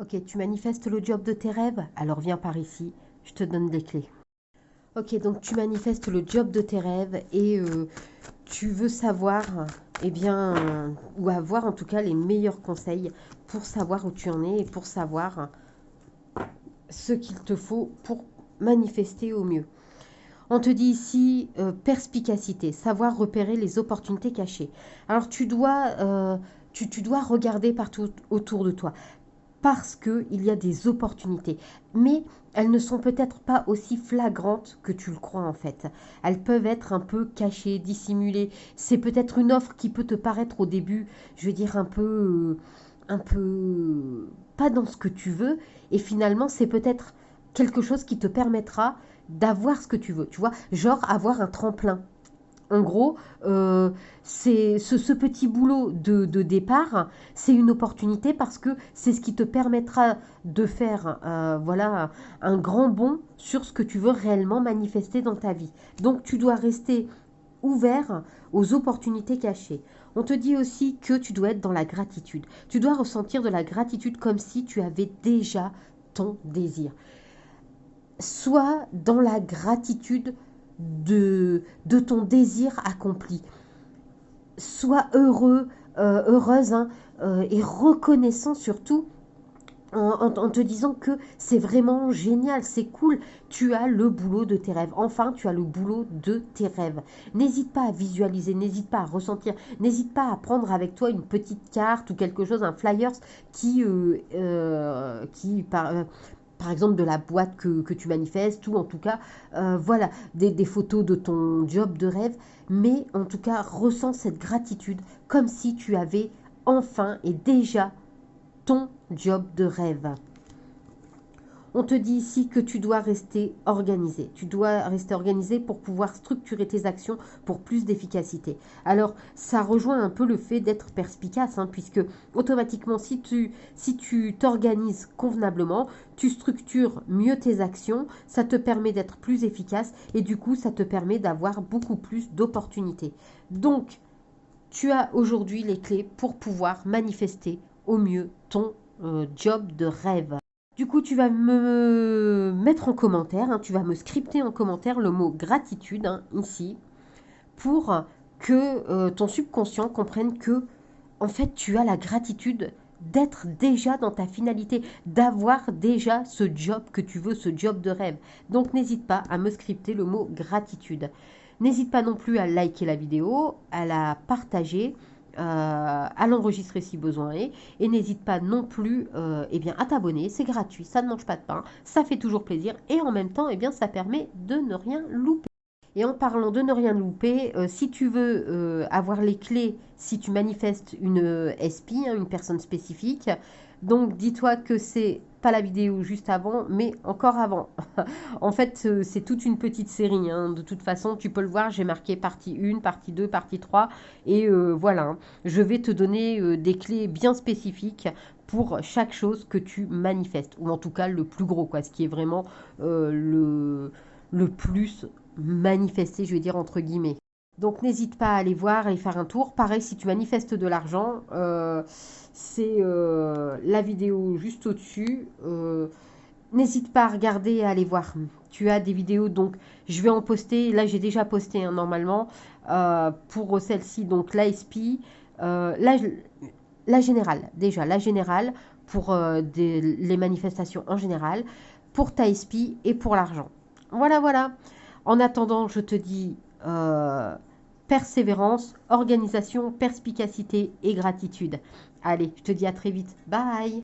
Ok, tu manifestes le job de tes rêves? Alors viens par ici, je te donne des clés. Ok, donc tu manifestes le job de tes rêves et tu veux savoir, eh bien, ou avoir en tout cas les meilleurs conseils pour savoir où tu en es et pour savoir ce qu'il te faut pour manifester au mieux. On te dit ici perspicacité, savoir repérer les opportunités cachées. Alors tu dois regarder partout autour de toi parce qu'il y a des opportunités. Mais elles ne sont peut-être pas aussi flagrantes que tu le crois en fait. Elles peuvent être un peu cachées, dissimulées. C'est peut-être une offre qui peut te paraître au début, je veux dire, un peu pas dans ce que tu veux. Et finalement, c'est peut-être quelque chose qui te permettra d'avoir ce que tu veux. Tu vois, genre avoir un tremplin. En gros, c'est ce petit boulot de départ, c'est une opportunité parce que c'est ce qui te permettra de faire voilà, un grand bond sur ce que tu veux réellement manifester dans ta vie. Donc tu dois rester ouvert aux opportunités cachées. On te dit aussi que tu dois être dans la gratitude. Tu dois ressentir de la gratitude comme si tu avais déjà ton désir. Sois dans la gratitude de ton désir accompli. Sois heureux, heureuse hein, et reconnaissant surtout en te disant que c'est vraiment génial, c'est cool, tu as le boulot de tes rêves. Enfin, tu as le boulot de tes rêves. N'hésite pas à visualiser, n'hésite pas à ressentir, n'hésite pas à prendre avec toi une petite carte ou quelque chose, un flyers qui par exemple de la boîte que tu manifestes ou en tout cas voilà des photos de ton job de rêve, mais en tout cas ressens cette gratitude comme si tu avais enfin et déjà ton job de rêve. On te dit ici que tu dois rester organisé. Tu dois rester organisé pour pouvoir structurer tes actions pour plus d'efficacité. Alors, ça rejoint un peu le fait d'être perspicace, hein, puisque automatiquement, si tu t'organises convenablement, tu structures mieux tes actions, ça te permet d'être plus efficace et du coup, ça te permet d'avoir beaucoup plus d'opportunités. Donc, tu as aujourd'hui les clés pour pouvoir manifester au mieux ton job de rêve. Du coup, tu vas me mettre en commentaire, hein, tu vas me scripter en commentaire le mot gratitude hein, ici pour que ton subconscient comprenne que en fait tu as la gratitude d'être déjà dans ta finalité, d'avoir déjà ce job que tu veux, ce job de rêve. Donc n'hésite pas à me scripter le mot gratitude. N'hésite pas non plus à liker la vidéo, à la partager, à l'enregistrer si besoin est. Et n'hésite pas non plus eh bien, à t'abonner, c'est gratuit, ça ne mange pas de pain, ça fait toujours plaisir et en même temps eh bien, ça permet de ne rien louper. Et en parlant de ne rien louper, si tu veux avoir les clés, si tu manifestes une SP, hein, une personne spécifique, donc dis-toi que c'est pas la vidéo juste avant, mais encore avant. En fait, c'est toute une petite série. Hein. De toute façon, tu peux le voir, j'ai marqué partie 1, partie 2, partie 3. Et voilà, hein. Je vais te donner des clés bien spécifiques pour chaque chose que tu manifestes. Ou en tout cas, le plus gros, quoi. Ce qui est vraiment le plus manifester, je vais dire entre guillemets. Donc n'hésite pas à aller voir et faire un tour. Pareil, si tu manifestes de l'argent, c'est la vidéo juste au-dessus. N'hésite pas à regarder et à aller voir. Tu as des vidéos, donc je vais en poster. Là, j'ai déjà posté hein, normalement pour celle-ci, donc l'ASP, la générale, déjà la générale pour les manifestations en général, pour ta SP et pour l'argent. Voilà, voilà. En attendant, je te dis persévérance, organisation, perspicacité et gratitude. Allez, je te dis à très vite. Bye!